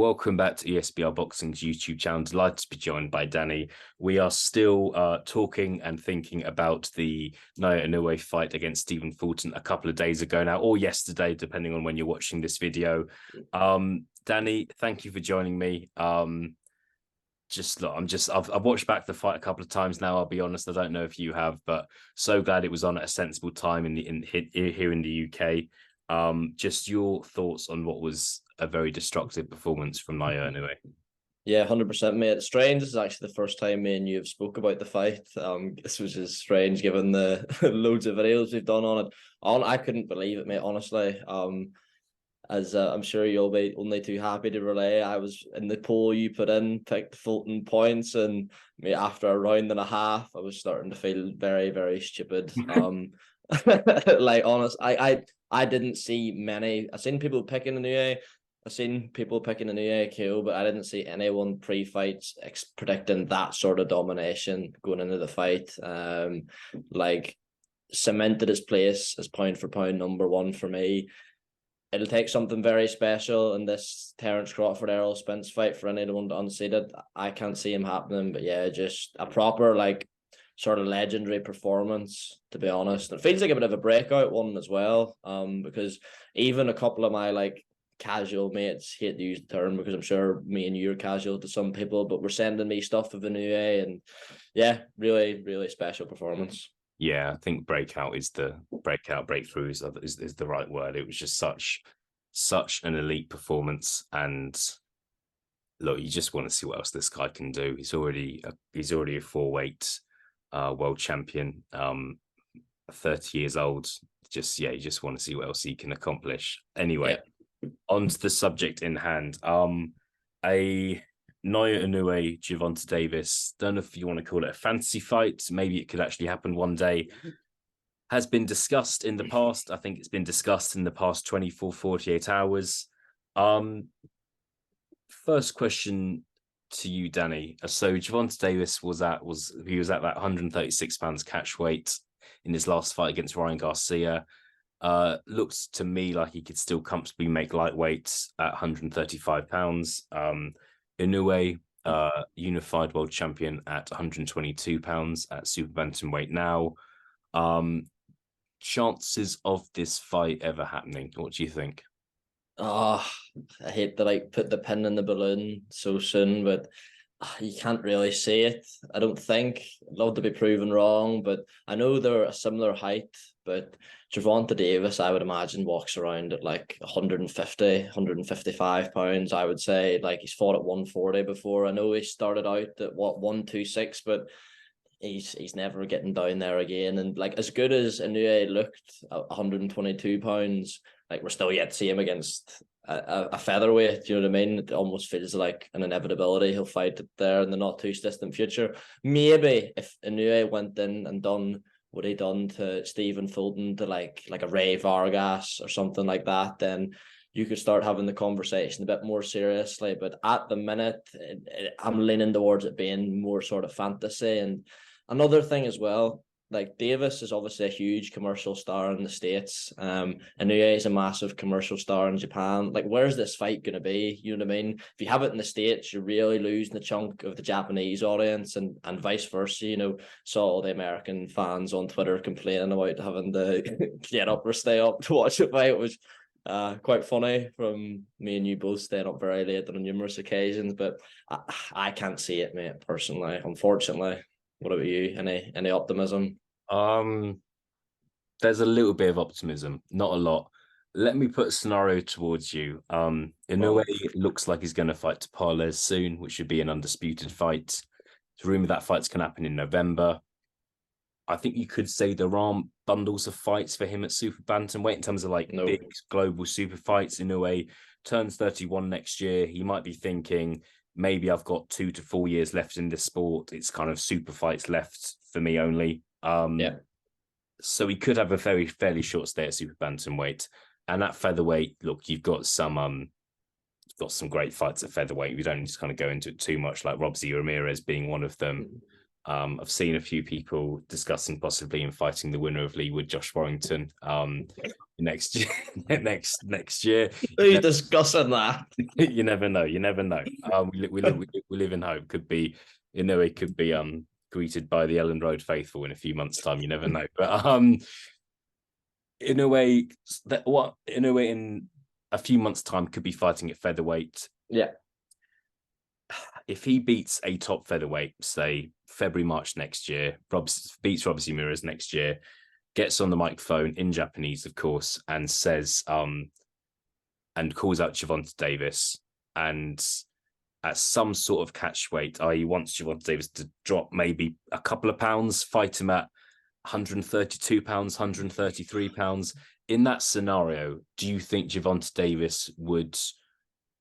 welcome back to ESBR Boxing's YouTube channel. Delighted to be joined by Danny. We are still talking and thinking about the Naoya Inoue fight against Stephen Fulton a couple of days ago now, or yesterday, depending on when you're watching this video. Danny, thank you for joining me. I've watched back the fight a couple of times now. I'll be honest, I don't know if you have, but so glad it was on at a sensible time here in the UK. Just your thoughts on what was a very destructive performance from Naoya Inoue. Yeah, 100%, mate. It's strange. This is actually the first time me and you have spoke about the fight. This was just strange given the loads of videos we've done on it. I couldn't believe it, mate, honestly. As I'm sure you'll be only too happy to relay, I was in the poll you put in, picked Fulton points, and mate, after a round and a half, I was starting to feel very, very stupid. Like, honest, I didn't see many. I've seen people picking Inoue. I've seen people picking Inoue KO, but I didn't see anyone pre-fights predicting that sort of domination going into the fight. Like, cemented his place as pound for pound number one for me. It'll take something very special in this Terence Crawford Errol Spence fight for anyone to unseat it. I can't see him happening, but yeah, just a proper sort of legendary performance, to be honest. It feels like a bit of a breakout one as well, because even a couple of my casual mates, hate to use the term because I'm sure me and you are casual to some people, but were sending me stuff of Inoue, and yeah, really, really special performance. Yeah, I think breakthrough is the right word. It was just such an elite performance, and look, you just want to see what else this guy can do. He's already a four-weight world champion, 30 years old. You just want to see what else he can accomplish. Anyway, on to the subject in hand. A Naoya Inoue, Gervonta Davis, don't know if you want to call it a fantasy fight. Maybe it could actually happen one day. Has been discussed in the past. I think it's been discussed in the past 24, 48 hours. First question to you, Danny. So Gervonta Davis was at that 136 pounds catch weight in his last fight against Ryan Garcia. Looks to me like he could still comfortably make lightweights at 135 pounds. Inoue, unified world champion at 122 pounds at super bantamweight now. Chances of this fight ever happening? What do you think? I hate to put the pin in the balloon so soon, but you can't really say it. I don't think. I'd love to be proven wrong, but I know they're a similar height. But Gervonta Davis, I would imagine, walks around at 150, 155 pounds. I would say he's fought at 140 before. I know he started out at 126, but he's never getting down there again. And as good as Inoue looked at 122 pounds, we're still yet to see him against a featherweight. Do you know what I mean? It almost feels like an inevitability he'll fight it there in the not too distant future. Maybe if Inoue went in and done what he done to Stephen Fulton, to like a Ray Vargas or something like that, then you could start having the conversation a bit more seriously. But at the minute, I'm leaning towards it being more sort of fantasy. And another thing as well, Davis is obviously a huge commercial star in the States. Inoue is a massive commercial star in Japan. Where's this fight going to be? You know what I mean? If you have it in the States, you're really losing a chunk of the Japanese audience, and vice versa. Saw all the American fans on Twitter complaining about having to get up or stay up to watch a fight. It was quite funny from me and you both staying up very late on numerous occasions, but I can't see it, mate, personally, unfortunately. What about you? Any optimism? There's a little bit of optimism, not a lot. Let me put a scenario towards you. Inoue looks like he's going to fight Tapales soon, which should be an undisputed fight. It's rumored that fight's can happen in November. I think you could say there aren't bundles of fights for him at super bantamweight in terms of big global super fights. Inoue turns 31 next year. He might be thinking, maybe I've got 2 to 4 years left in this sport. It's kind of super fights left for me only. So he could have a fairly short stay at super bantamweight. And at featherweight, look, you've got some great fights at featherweight. We don't just kind of go into it too much, like Robsy Ramirez being one of them. I've seen a few people discussing possibly fighting the winner of Lee with Josh Warrington next year. next year. Who's discussing that? You never know. You never know. We live in hope. Could be, it could be greeted by the Ellen Road faithful in a few months' time. You never know. But in a way, in a few months' time could be fighting at featherweight. Yeah. If he beats a top featherweight, say February, March next year, beats Robbie Ramirez next year, gets on the microphone in Japanese, of course, and says, and calls out Gervonta Davis, and at some sort of catch weight, i.e. wants Gervonta Davis to drop maybe a couple of pounds, fight him at 132 pounds, 133 pounds. In that scenario, do you think Gervonta Davis would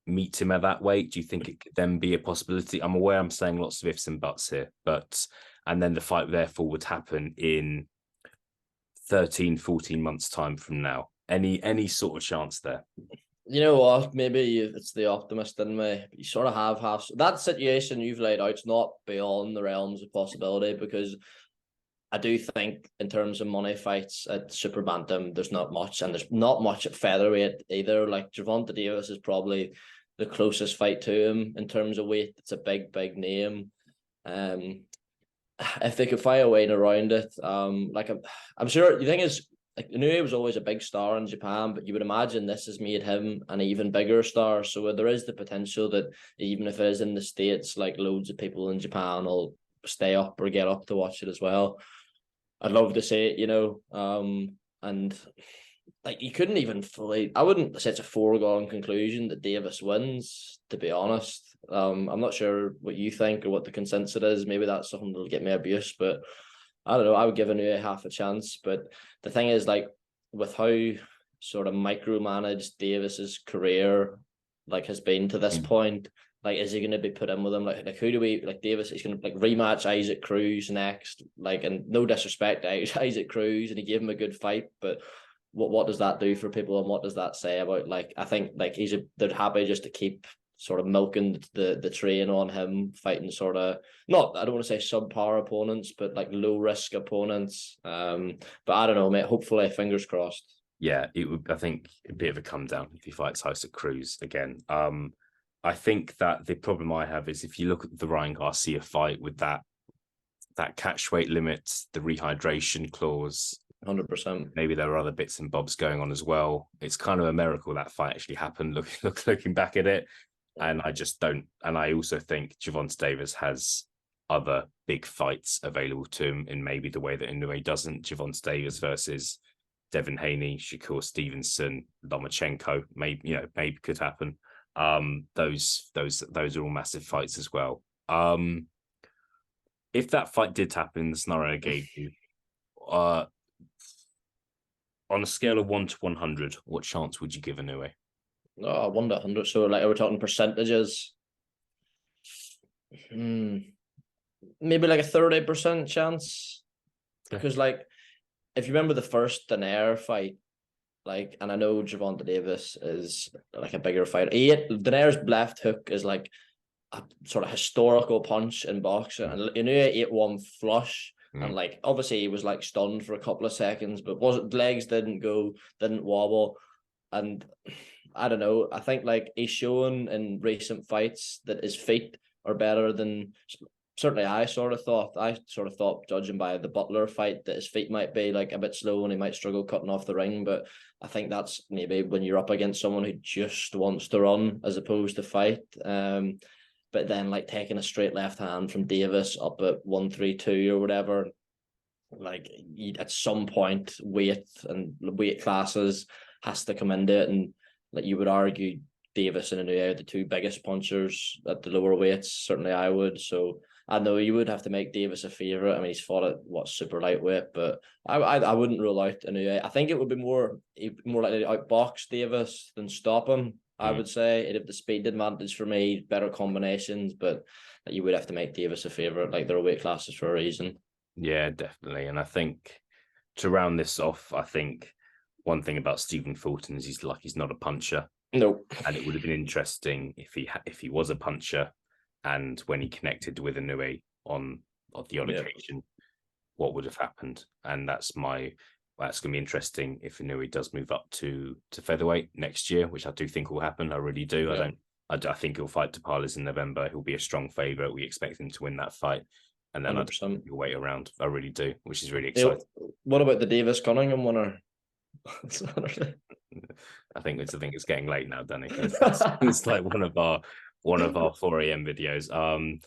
meet him at that weight? Do you think it could then be a possibility? I'm aware I'm saying lots of ifs and buts here, and then the fight therefore would happen in 13, 14 months time from now. Any sort of chance there? You know what? Maybe it's the optimist in me. You sort of have half that situation you've laid out. It's not beyond the realms of possibility, because I do think in terms of money fights at super bantam, there's not much, and there's not much at featherweight either. Like Gervonta Davis is probably the closest fight to him in terms of weight. It's a big name. If they could find a way around it, I'm sure the thing is, like, Inoue was always a big star in Japan, but you would imagine this has made him an even bigger star. So there is the potential that even if it is in the States, like, loads of people in Japan will stay up or get up to watch it as well. I'd love to see it, and like, you couldn't even fully, I wouldn't say it's a foregone conclusion that Davis wins, to be honest. I'm not sure what you think or what the consensus is. Maybe that's something that'll get me abuse, but I don't know. I would give Inoue half a chance. But the thing is, like, with how sort of micromanaged Davis's career has been to this point, like, is he going to be put in with him? Like who do we, like, Davis is going to rematch Isaac Cruz next, and no disrespect to Isaac Cruz, and he gave him a good fight, but what does that do for people, and what does that say about, I think, they're happy just to keep sort of milking the train on him, fighting sort of, not, I don't want to say subpar opponents, but low risk opponents. But I don't know, mate. Hopefully, fingers crossed. Yeah, it would. I think a bit of a come down if he fights Isaac Cruz again. I think that the problem I have is if you look at the Ryan Garcia fight with that catch weight limit, the rehydration clause. 100%. Maybe there are other bits and bobs going on as well. It's kind of a miracle that fight actually happened. Looking back at it, and I just don't. And I also think Gervonta Davis has other big fights available to him in maybe the way that Inoue doesn't. Gervonta Davis versus Devin Haney, Shakur Stevenson, Lomachenko, maybe could happen. Those are all massive fights as well. If that fight did happen, the scenario I gave you, on a scale of 1 to 100, what chance would you give Inoue? 1 to 100. So, we're talking percentages. Maybe a 30% chance. Because, if you remember the first Daenerys fight, and I know Gervonta Davis is a bigger fighter. Daenerys' left hook is a sort of historical punch in boxing, and Inoue ate one flush. And obviously he was stunned for a couple of seconds, but legs didn't wobble. And I don't know. I think he's shown in recent fights that his feet are better than, certainly I sort of thought, judging by the Butler fight, that his feet might be a bit slow and he might struggle cutting off the ring. But I think that's maybe when you're up against someone who just wants to run as opposed to fight. But then taking a straight left hand from Davis up at 132 or whatever, at some point weight and weight classes has to come into it, and you would argue Davis and Inoue are the two biggest punchers at the lower weights. Certainly I would. So I know you would have to make Davis a favourite. I mean, he's fought at super lightweight, but I wouldn't rule out Inoue. I think it would be more likely to outbox Davis than stop him. I would say it'd have the speed advantage for me, better combinations, but you would have to make Davis a favourite. There are weight classes for a reason. Yeah, definitely. And I think to round this off, I think one thing about Stephen Fulton is he's not a puncher. No. And it would have been interesting if he was a puncher, and when he connected with Inoue on the odd occasion, what would have happened. And that's going to be interesting if Inoue does move up to featherweight next year, which I do think will happen. I really do. Yeah. I think he'll fight Tapales in November. He'll be a strong favorite. We expect him to win that fight. And then 100%. he'll wait around. I really do, which is really exciting. What about the Davis Cunningham winner? I think it's getting late now, Danny. It's like one of our 4 a.m. videos.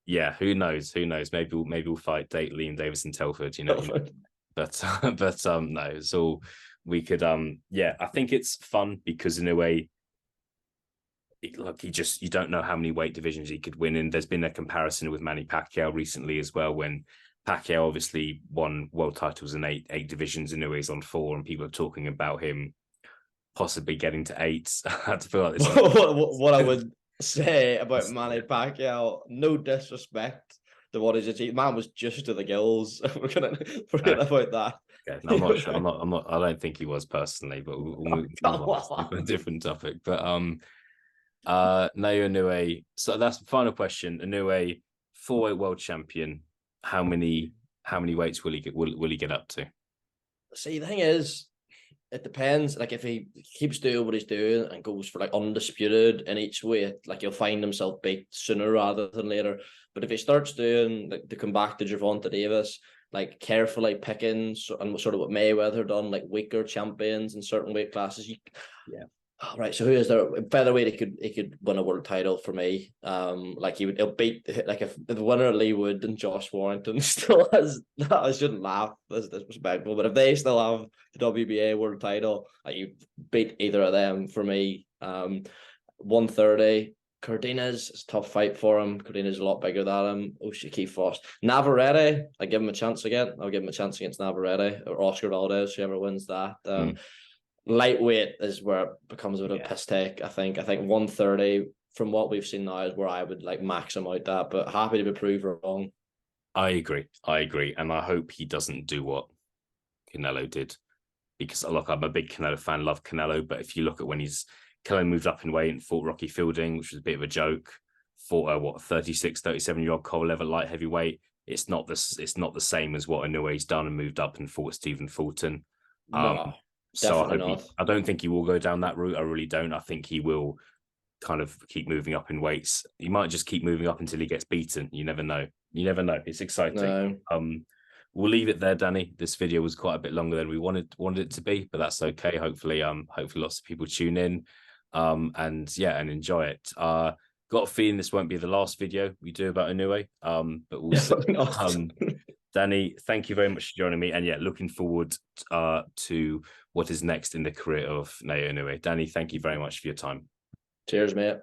Yeah, who knows? Maybe we'll fight Liam Davis and Telford, But no, it's all we could. Yeah, I think it's fun because in a way, you don't know how many weight divisions he could win in. There's been a comparison with Manny Pacquiao recently as well, when Pacquiao obviously won world titles in eight divisions, and Inoue's on 4, and people are talking about him possibly getting to 8. I had to feel like this. What I would say about Manny Pacquiao, no disrespect to what he's achieved, man was just to the gills. We're gonna forget about that. Okay, I'm not sure. I'm not. I don't think he was personally, but we'll move on to a different topic. But Naoya Inoue. So that's the final question. Inoue, 4-weight world champion. How many weights will he get up to? See, the thing is, it depends. Like if he keeps doing what he's doing and goes for like undisputed in each weight, like he'll find himself beat sooner rather than later. But if he starts doing like to come back to Gervonta Davis, like carefully picking and sort of what Mayweather done, like weaker champions in certain weight classes. Yeah. Oh, right. So who is there? Featherweight, he could win a world title for me. Like he'll beat like if the winner Lee Wood and Josh Warrington still has. I shouldn't laugh. That's disrespectful. But if they still have the WBA world title, like you beat either of them for me. 130. Cardenas is a tough fight for him. Cardenas is a lot bigger than him. O'Shaki Frost. Navarrete, I give him a chance again. I'll give him a chance against Navarrete or Oscar Valdez, whoever wins that. Lightweight is where it becomes a bit of a piss take. I think 130 from what we've seen now is where I would like max him out that, but happy to be proved wrong. I agree, and I hope he doesn't do what Canelo did, because look, I'm a big Canelo fan, love Canelo, but if you look at when Canelo moved up in weight and fought Rocky Fielding, which was a bit of a joke, fought a 36, 37-year-old Cole-Lever light heavyweight. It's not the same as what Inoue's done and moved up and fought Stephen Fulton. No. So I don't think he will go down that route. I really don't. I think he will kind of keep moving up in weights. He might just keep moving up until he gets beaten. You never know. It's exciting. No. We'll leave it there, Danny. This video was quite a bit longer than we wanted it to be, but that's okay. Hopefully lots of people tune in, and enjoy it. Got a feeling this won't be the last video we do about Inoue, but we'll see. Danny, thank you very much for joining me. And looking forward to what is next in the career of Naoya Inoue. Danny, thank you very much for your time. Cheers, mate.